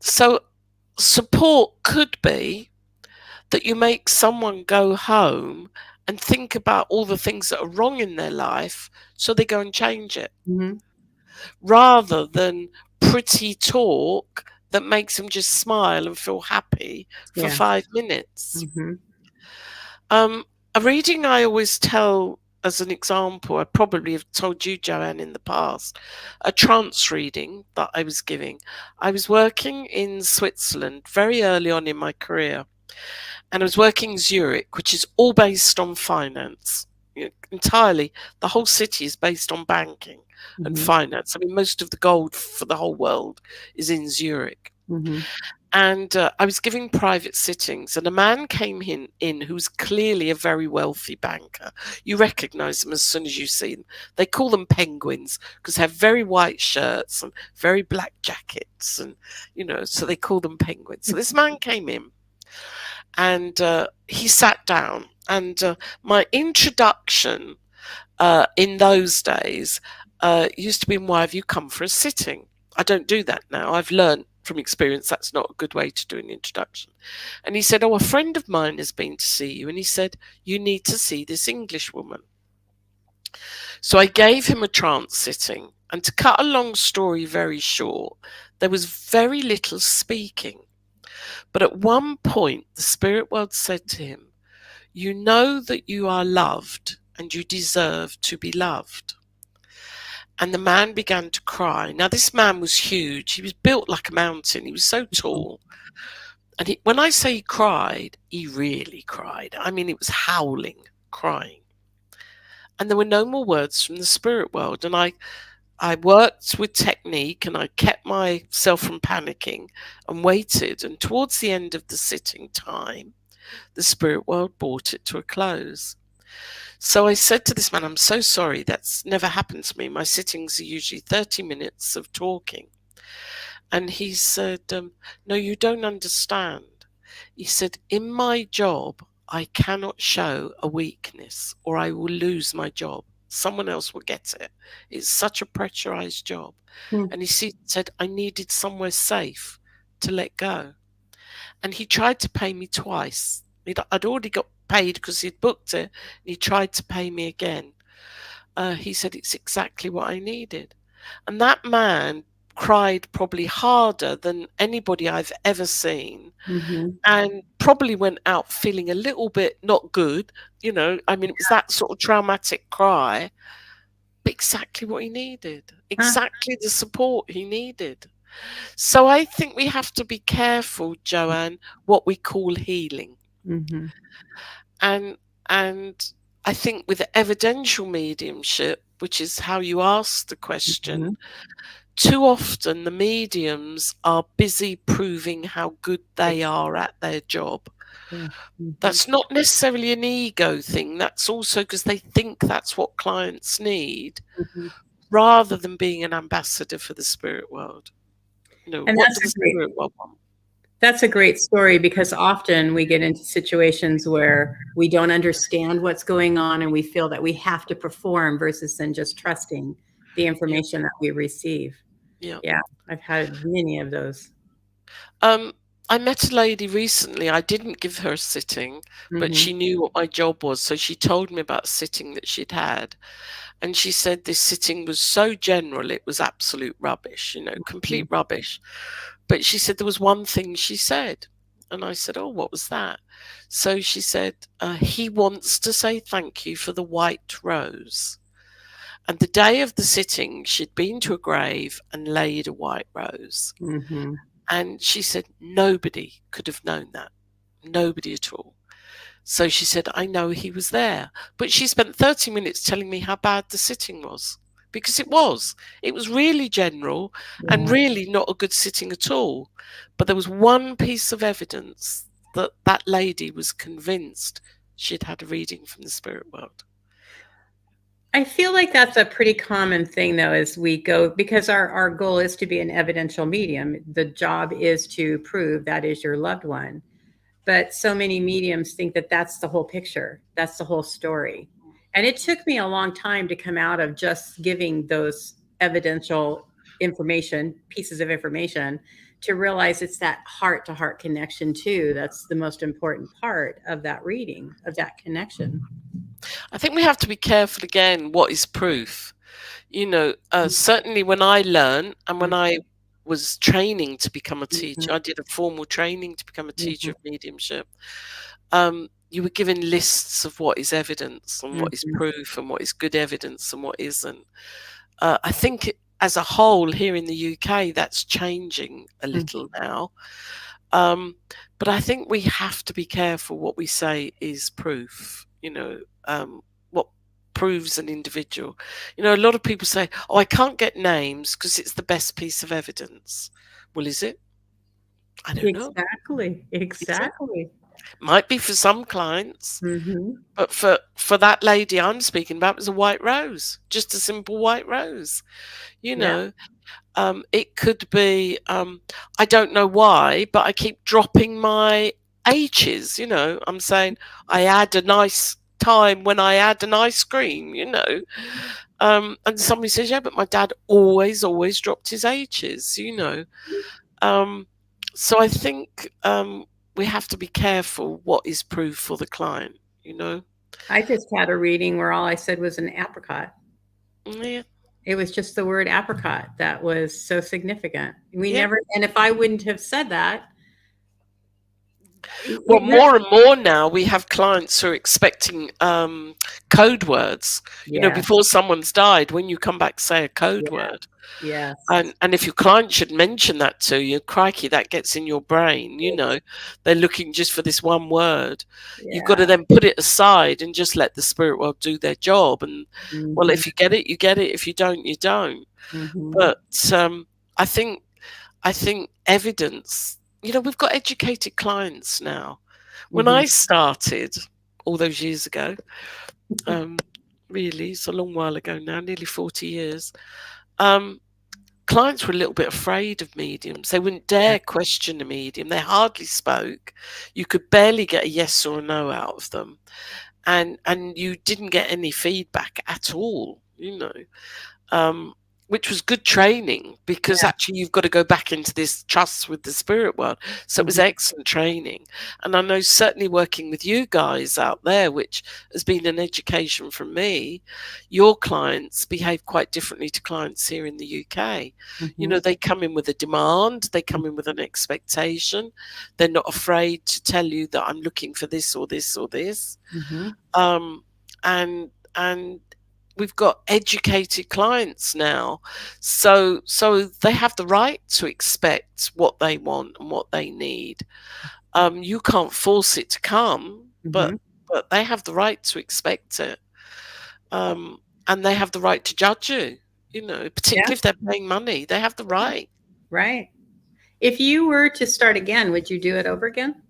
So support could be that you make someone go home and think about all the things that are wrong in their life so they go and change it, Mhm. rather than pretty talk that makes them just smile and feel happy for Yeah. 5 minutes. Mhm, Um, a reading I always tell as an example, I probably have told you, Joanne, in the past, a trance reading that I was giving. I was working in Switzerland very early on in my career, and I was working in Zurich, which is all based on finance. Entirely, the whole city is based on banking and mhm, finance. I mean, most of the gold for the whole world is in Zurich. mhm, And I was giving private sittings, and a man came in who was clearly a very wealthy banker. You recognize them as soon as you see them. They call them penguins because they have very white shirts and very black jackets, and so they call them penguins. So this man came in, and he sat down, and my introduction in those days used to be, why have you come for a sitting? I don't do that now. I've learned from experience that's not a good way to do an introduction. And he said, oh, a friend of mine has been to see you, and he said, you need to see this English woman. So I gave him a trance sitting, and to cut a long story very short, There was very little speaking. But at one point, the spirit world said to him, "You know that you are loved and you deserve to be loved." And the man began to cry. Now, this man was huge. He was built like a mountain. He was so tall. And when I say he cried, he really cried. I mean, it was howling, crying. And there were no more words from the spirit world. And I worked with technique and I kept myself from panicking and waited. And towards the end of the sitting time, the spirit world brought it to a close. So I said to this man, "I'm so sorry, that's never happened to me. My sittings are usually 30 minutes of talking." And he said, "No, you don't understand." He said, "In my job, I cannot show a weakness or I will lose my job. Someone else will get it. It's such a pressurized job." Mm. And he said, "I needed somewhere safe to let go." And he tried to pay me twice. I'd already got paid because he'd booked it. And he tried to pay me again. He said, "It's exactly what I needed." And that man cried probably harder than anybody I've ever seen, Mm-hmm. and probably went out feeling a little bit not good. I mean, it was that sort of traumatic cry, but exactly what he needed, Huh. exactly the support he needed. So I think we have to be careful, Joanne, what we call healing. Mm-hmm. And and I think with evidential mediumship, which is how you ask the question, Mm-hmm. too often the mediums are busy proving how good they are at their job. Exactly. Mm-hmm. That's not necessarily an ego thing. That's also because they think that's what clients need, Mm-hmm. rather than being an ambassador for the spirit world. And What does the spirit world want? that's a great story because often we get into situations where we don't understand what's going on and we feel that we have to perform versus then just trusting the Yeah, information that we receive. yeah. Yeah, I've had many of those. Um, I met a lady recently. I didn't give her a sitting, but Mm-hmm. she knew what my job was. So she told me about a sitting that she'd had. And she said this sitting was so general, it was absolute rubbish, complete rubbish. But she said there was one thing she said. And I said, "Oh, what was that?" So she said, "He wants to say thank you for the white rose." And the day of the sitting, she'd been to a grave and laid a white rose. Mm-hmm. And she said, nobody could have known that. Nobody at all. So she said, "I know he was there." But she spent 30 minutes telling me how bad the sitting was. Because it was. It was really general and Yeah. really not a good sitting at all. But there was one piece of evidence that that lady was convinced she'd had a reading from the spirit world. I feel like that's a pretty common thing, though, as we go, because our goal is to be an evidential medium. The job is to prove that is your loved one. But so many mediums think that that's the whole picture, that's the whole story. And it took me a long time to come out of just giving those evidential information, pieces of information, to realize it's that heart to heart connection, too. That's the most important part of that reading, of that connection. I think we have to be careful again what is proof. Certainly when I learned and when I was training to become a Mhm, teacher, I did a formal training to become a teacher mhm, of mediumship. You were given lists of what is evidence and what is mhm, proof and what is good evidence and what isn't. I think as a whole here in the UK, that's changing a mhm. little now. Um, but I think we have to be careful what we say is proof, what proves an individual. A lot of people say, "Oh, I can't get names because it's the best piece of evidence." Well, is it? I don't know. Exactly, Is it? exactly. Might be for some clients, Mhm. but for that lady I'm speaking about, it was a white rose, just a simple white rose. You Yeah, know, it could be, I don't know why, but I keep dropping my H's. I'm saying I had a nice time when I had an ice cream. And somebody says, "Yeah, but my dad always dropped his H's. Um, so I think we have to be careful what is proof for the client. I just had a reading where all I said was an apricot. Yeah, It was just the word apricot that was so significant. We Yeah. never, and if I wouldn't have said that, Well, it really, more and more now we have clients who are expecting code words. You know, yes, before someone's died, when you come back, say a code yes, word. yes, And if your client should mention that to you, crikey, that gets in your brain. You know, they're looking just for this one word. You've got yeah. to then put it aside and just let the spirit world do their job. And well, Mhm, if you get it, you get it. If you don't, you don't. mhm, But I think evidence. You know, we've got educated clients now. When mhm, I started all those years ago, um, really, it's a long while ago now, nearly 40 years. Um, Clients were a little bit afraid of mediums. They wouldn't yeah, dare question a medium. They hardly spoke. You could barely get a yes or a no out of them, and you didn't get any feedback at all. You know, um, which was good training because yeah, actually you've got to go back into this trust with the spirit world. So it was mhm, excellent training. And I know certainly working with you guys out there, which has been an education from me, your clients behave quite differently to clients here in the UK. You mhm, know, they come in with a demand, they come in with an expectation. They're not afraid to tell you that I'm looking for this or this or this. mhm, Um, and we've got educated clients now, so they have the right to expect what they want and what they need. You can't force it to come, mhm, but they have the right to expect it, and they have the right to judge you. You know, yeah, particularly if they're paying money, they have the right. right. If you were to start again, would you do it over again?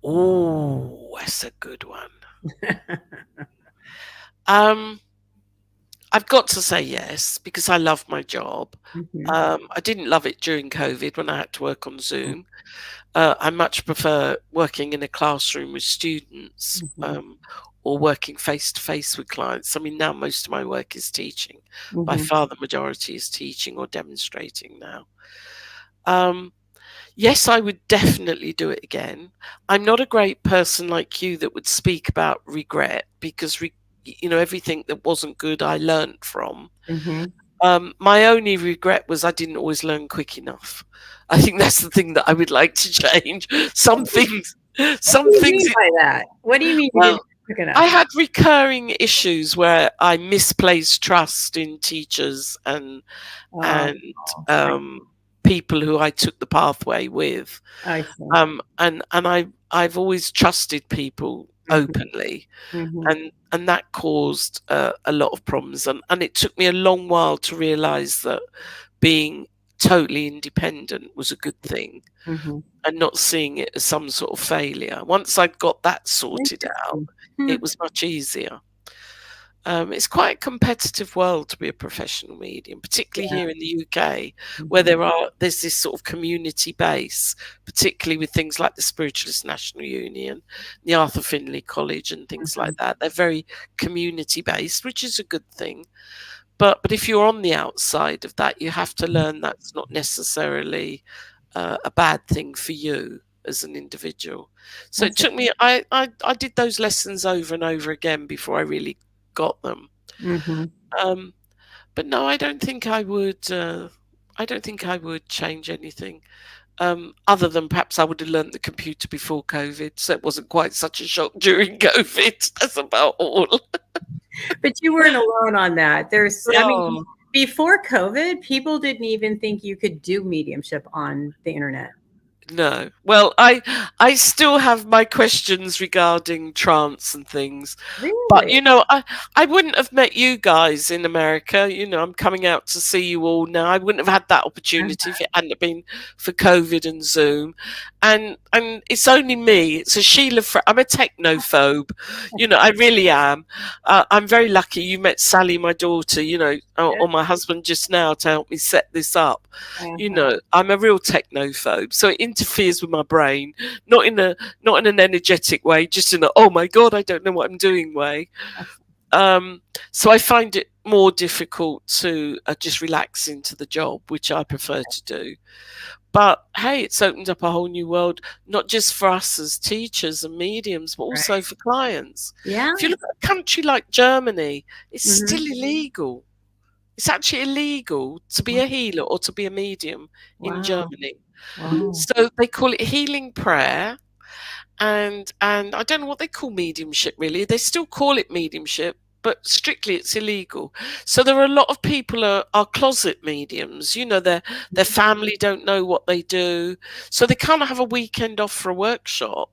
Oh, that's a good one. Um, I've got to say yes because I love my job. Mhm, I didn't love it during COVID when I had to work on Zoom. I much prefer working in a classroom with students, mhm, or working face to face with clients. I mean, now most of my work is teaching. By mhm, far, the majority is teaching or demonstrating now. Um, yes, I would definitely do it again. I'm not a great person like you that would speak about regret because, you know, everything that wasn't good I learned from. mhm. My only regret was I didn't always learn quick enough. I think that's the thing that I would like to change. Some things, What some do you things. mean by that? What do you mean you didn't Well, quick enough? I had recurring issues where I misplaced trust in teachers Oh, and um, people who I took the pathway with. I see. I've always trusted people Mhm, openly, mhm, and that caused a lot of problems. And it took me a long while to realize that being totally independent was a good thing mhm. and not seeing it as some sort of failure. Once I'd got that sorted out, Interesting. Hmm, it was much easier. It's quite a competitive world to be a professional medium, particularly yeah, here in the UK, where mhm, there's this sort of community base, particularly with things like the Spiritualist National Union, the Arthur Findlay College, and things mhm, like that. They're very community based, which is a good thing. But if you're on the outside of that, you have to learn that's not necessarily a bad thing for you as an individual. So I it see. took me. I did those lessons over and over again before I really got them. Mhm. Um, but no, I don't think I would. I don't think I would change anything. Other than perhaps I would have learned the computer before COVID, so it wasn't quite such a shock during COVID. That's about all. But you weren't alone on that. I mean, Oh. before COVID, people didn't even think you could do mediumship on the internet. No. Well, I still have my questions regarding trance and things. But Really? you know, I wouldn't have met you guys in America. You know, I'm coming out to see you all now. I wouldn't have had that opportunity if it hadn't have been for COVID and Zoom. And it's only me. It's a I'm a technophobe. You know, I really am. I'm very lucky you met Sally, my daughter, you know, Yeah. or my husband just now to help me set this up. You Uh-huh. know, I'm a real technophobe, so it interferes with my brain, not in an energetic way, just in a oh my god, I don't know what I'm doing way. Um, so I find it more difficult to just relax into the job, which I prefer to do. But hey, it's opened up a whole new world, not just for us as teachers and mediums, but Right. also for clients. Yeah. If you look at a country like Germany, it's Mhm. still illegal. It's actually illegal to be a healer or to be a medium in Wow. Germany. Wow. So they call it healing prayer, and I don't know what they call mediumship really. They still call it mediumship, but strictly it's illegal. So there are a lot of people are closet mediums. You know, their family don't know what they do, so they can't have a weekend off for a workshop.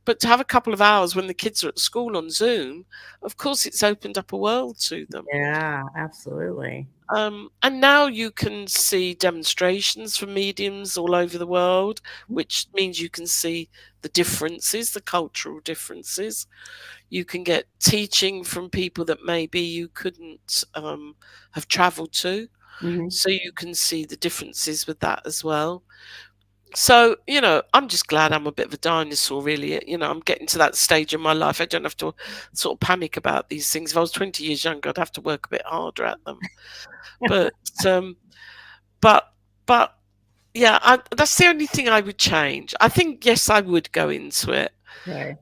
But to have a couple of hours when the kids are at school on Zoom, of course, it's opened up a world to them. Yeah, absolutely. And now you can see demonstrations from mediums all over the world, which means you can see the differences, the cultural differences. You can get teaching from people that maybe you couldn't have traveled to. Hmm. So you can see the differences with that as well. So, I'm just glad I'm a bit of a dinosaur, really. I'm getting to that stage in my life. I don't have to sort of panic about these things. If I was 20 years younger, I'd have to work a bit harder at them. But um, but but yeah, that's the only thing I would change. I think yes, I would go into it, Okay.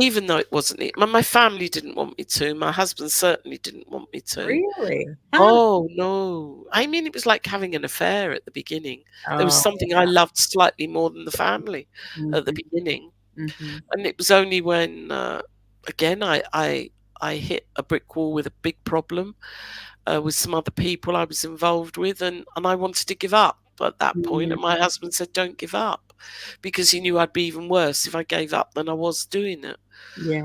even though it wasn't it. My family didn't want me to. My husband certainly didn't want me to. Really? Huh? Oh no! I mean, it was like having an affair at the beginning. There was Oh, something I loved slightly more than the family yeah. at the beginning, Hmm. and it was only when, again, I hit a brick wall with a big problem with some other people I was involved with, and I wanted to give up at that point. Hmm. And my husband said, "Don't give up," because he knew I'd be even worse if I gave up than I was doing it. Yeah,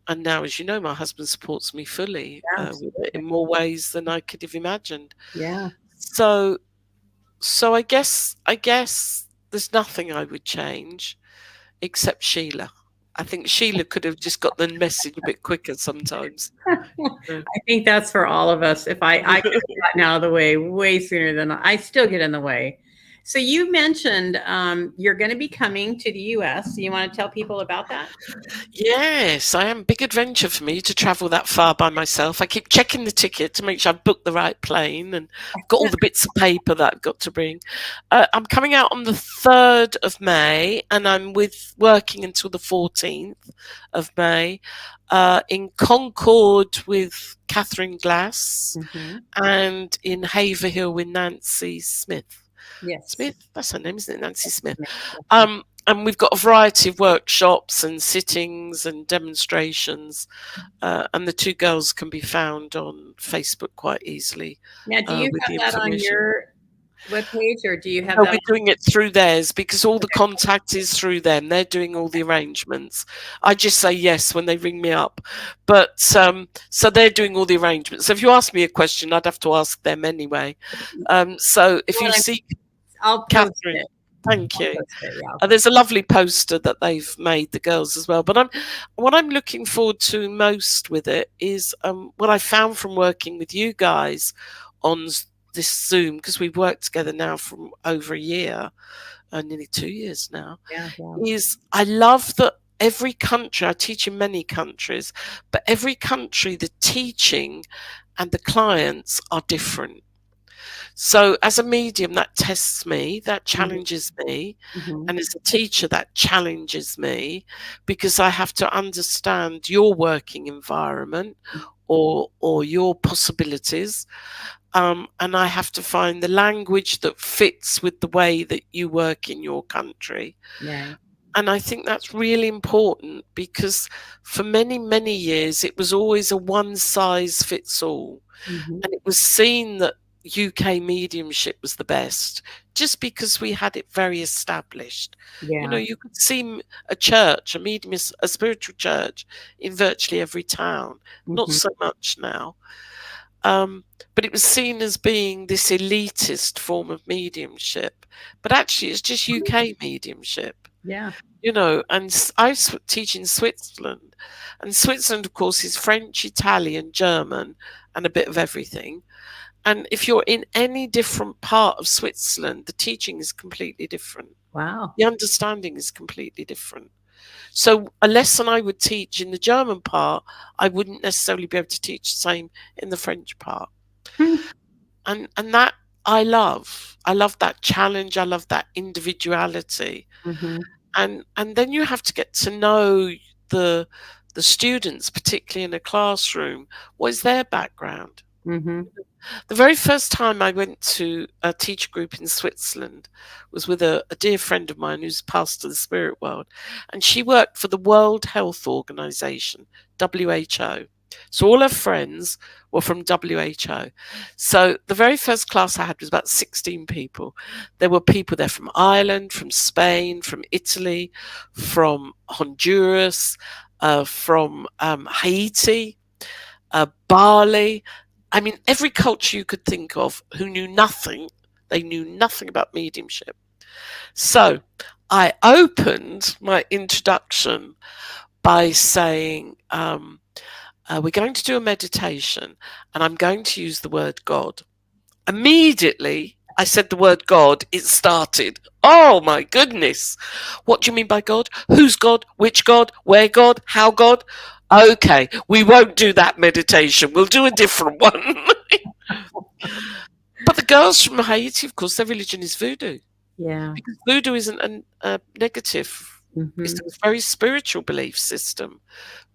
And now, as you know, my husband supports me fully with it absolutely. in more ways than I could have imagined. Yeah. So, so I guess there's nothing I would change except Sheila. I think Sheila could have just got the message a bit quicker sometimes. Yeah. I think that's for all of us. If I could have gotten out of the way sooner than I still get in the way. So you mentioned you're going to be coming to the U.S. Do you want to tell people about that? Yes, I am. Big adventure for me to travel that far by myself. I keep checking the ticket to make sure I've booked the right plane and I've got all the bits of paper that I've got to bring. I'm coming out on the 3rd of May and I'm working until the 14th of May in Concord with Catherine Glass Hmm. and in Haverhill with Nancy Smith. Yes. Smith, that's her name, isn't it? Nancy Smith. Yes. Yes. And we've got a variety of workshops and sittings and demonstrations, and the two girls can be found on Facebook quite easily Now, do you with have the that on information. your webpage, or do you have No, that we're doing it through theirs because all the contact is through them. They're doing all the arrangements. I just say yes when they ring me up, but so they're doing all the arrangements. So if you ask me a question, I'd have to ask them anyway. So if you on? see I'll post Catherine, it. thank I'll you. post it. Yeah, I'll post There's a lovely poster that they've made, the girls as well. But what I'm looking forward to most with it is what I found from working with you guys on this Zoom, because we've worked together now for over a year, nearly 2 years now. Yeah, yeah. Is I love that every country, I teach in many countries, but every country, the teaching and the clients are different. So as a medium, that tests me, that challenges me. Hmm. And as a teacher, that challenges me because I have to understand your working environment or your possibilities. And I have to find the language that fits with the way that you work in your country. Right. And I think that's really important because for many, many years, it was always a one size fits all. Hmm. And it was seen that UK mediumship was the best just because we had it very established. Yeah. You could see a church, a spiritual church in virtually every town. Not Hmm. so much now. But it was seen as being this elitist form of mediumship. But actually, it's just UK mediumship. Yeah. And I teach in Switzerland. And Switzerland, of course, is French, Italian, German, and a bit of everything. And if you're in any different part of Switzerland, the teaching is completely different. Wow. The understanding is completely different. So a lesson I would teach in the German part, I wouldn't necessarily be able to teach the same in the French part. Hmm. And that I love. I love that challenge. I love that individuality. Hmm. And then you have to get to know the students, particularly in a classroom. What is their background? Mhm. The very first time I went to a teacher group in Switzerland was with a dear friend of mine who's a pastor of the spirit world, and she worked for the World Health Organization, WHO. So all her friends were from WHO. So the very first class I had was about 16 people. There were people there from Ireland, from Spain, from Italy, from Honduras, from Haiti, Bali. I mean, every culture you could think of who knew nothing, they knew nothing about mediumship. So I opened my introduction by saying, we're going to do a meditation and I'm going to use the word God. Immediately, I said the word God, it started. Oh my goodness. What do you mean by God? Who's God? Which God? Where God? How God? Okay, we won't do that meditation. We'll do a different one. But the girls from Haiti, of course, their religion is voodoo. Yeah. Because voodoo isn't a negative, it's Mhm. a very spiritual belief system.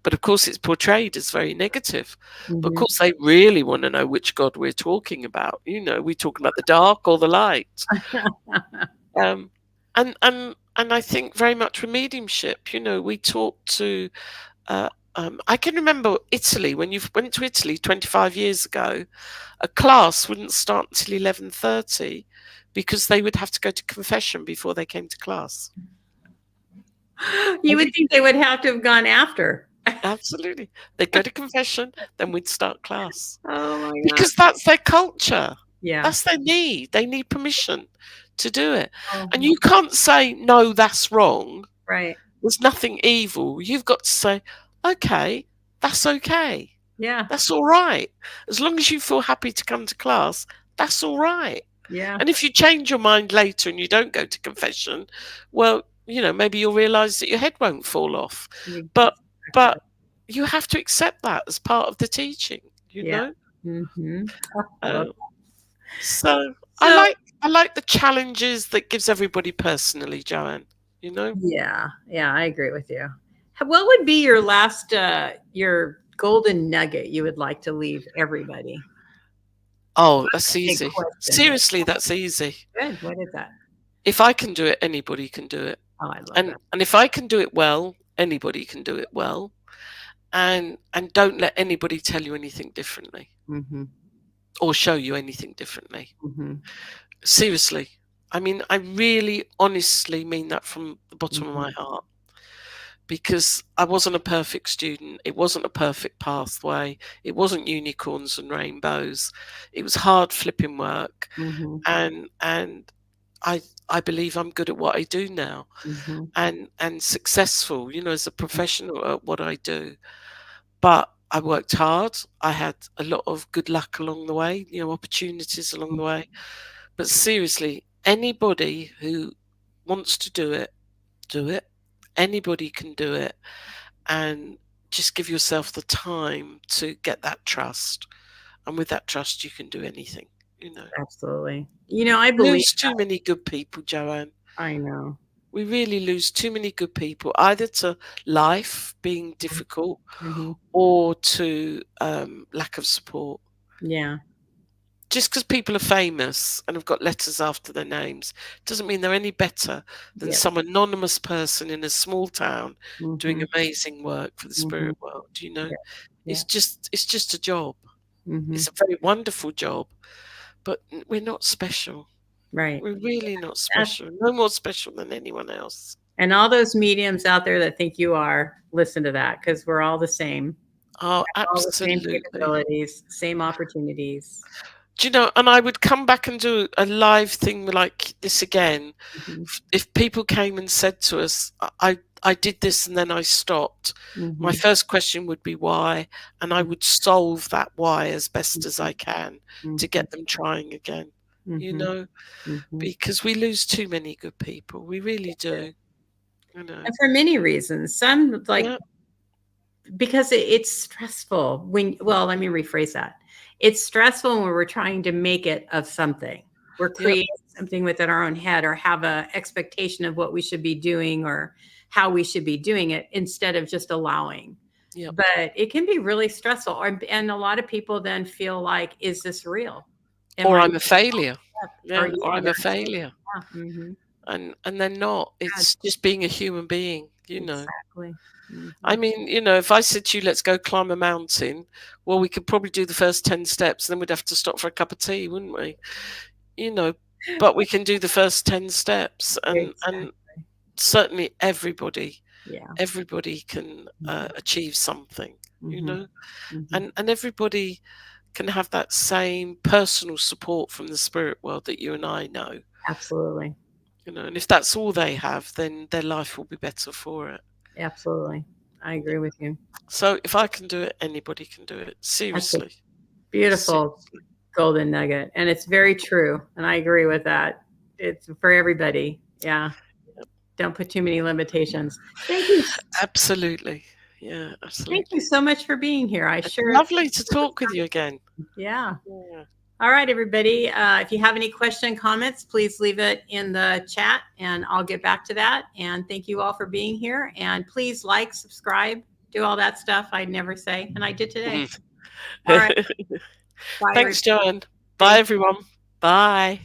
But of course, it's portrayed as very negative. But of Mhm. course, they really want to know which God we're talking about. You know, we're talking about the dark or the light. Um, and I think very much with mediumship, you know, we talk to. Uh, I can remember Italy when you went to Italy 25 years ago. A class wouldn't start until 11:30 because they would have to go to confession before they came to class. You would think they would have to have gone after. Absolutely. They'd go to confession, then we'd start class. Oh my god. Because that's their culture. Yeah. That's their need. They need permission to do it. Oh And my you can't say, no, that's wrong. right. There's nothing evil. You've got to say, okay, that's okay. Yeah. That's all right. As long as you feel happy to come to class, that's all right. Yeah. And if you change your mind later and you don't go to confession, well, you know, maybe you'll realize that your head won't fall off. But Exactly. but you have to accept that as part of the teaching, you Yeah. know? Mhm. Oh, I love Uh, so so I like the challenges that gives everybody personally, Joanne, you know? yeah, yeah, I agree with you. What would be your last your golden nugget you would like to leave everybody? Oh, that's Big easy. question, but Seriously, that's easy. good. What is that? If I can do it, anybody can do it. Oh, I love And that. and if I can do it well, anybody can do it well. And don't let anybody tell you anything differently Mhm. or show you anything differently. Mhm. Seriously. I mean, I really honestly mean that from the bottom of Mhm. my heart because I wasn't a perfect student. It wasn't a perfect pathway. It wasn't unicorns and rainbows. It was hard flipping work. Mhm. And I I believe I'm good at what I do now Mhm. and successful, you know, as a professional at what I do. But I worked hard. I had a lot of good luck along the way, you know, opportunities along the way. But seriously, anybody who wants to do it, do it. Anybody can do it. And just give yourself the time to get that trust. And with that trust, you can do anything, you know. Absolutely. I believe Lose too many good people, Joanne. I know. We really lose too many good people, either to life being difficult Mhm. or to lack of support. Yeah. Just because people are famous and have got letters after their names doesn't mean they're any better than Yep. some anonymous person in a small town doing Mhm. amazing work for the Mhm. spirit world. You know, Yeah. Yeah. it's just a job. Mhm. It's a very wonderful job, but we're not special. Right. We're really not That's special. No more special than anyone else. and all those mediums out there that think you are, listen to that because we're all the same. Oh, All the same absolutely. capabilities, same opportunities. Do you know? And I would come back and do a live thing like this again. Mhm. If people came and said to us, I did this and then I stopped, my Mhm. first question would be why, and I would solve that why as best as Mhm. I can to Mhm. get them trying again. You Mhm. know, Mhm. because we lose too many good people. We really do. You know. And for many reasons, some like Yeah. because it's stressful when well, let me rephrase that. It's stressful when we're trying to make it of something. We're Yep. creating something within our own head or have a expectation of what we should be doing or how we should be doing it instead of just allowing. Yep. but it can be really stressful. And a lot of people then feel like, is this real? Am Or I I'm a failure. up? Or Yeah, yeah, or I'm a they're saying, failure. yeah, And they're not. God, It's just being a human being, you know. exactly. I mean, you know, if I said to you, let's go climb a mountain, well, we could probably do the first 10 steps, then we'd have to stop for a cup of tea, wouldn't we? You know, but we can do the first 10 steps, and Exactly. certainly everybody Yeah. everybody can Mhm, achieve something, you mhm, know, mhm. and everybody can have that same personal support from the spirit world that you and I know, Absolutely. you know, and if that's all they have, then their life will be better for it. Absolutely. I agree with you. So if I can do it, anybody can do it. That's a Seriously. beautiful Seriously. golden nugget, and it's very true, and I agree with that. It's for everybody. Yeah. Don't put too many limitations. Thank you. Absolutely. Yeah, Thank you absolutely. so much for being here. I It's sure lovely to talk with you again. yeah. Yeah. All right, everybody. If you have any question, comments, please leave it in the chat and I'll get back to that. And thank you all for being here. And please like, subscribe, do all that stuff I never say. And I did today. Mhm. All right. Bye, Thanks, everybody. Joanne. Bye, Thank everyone. Bye.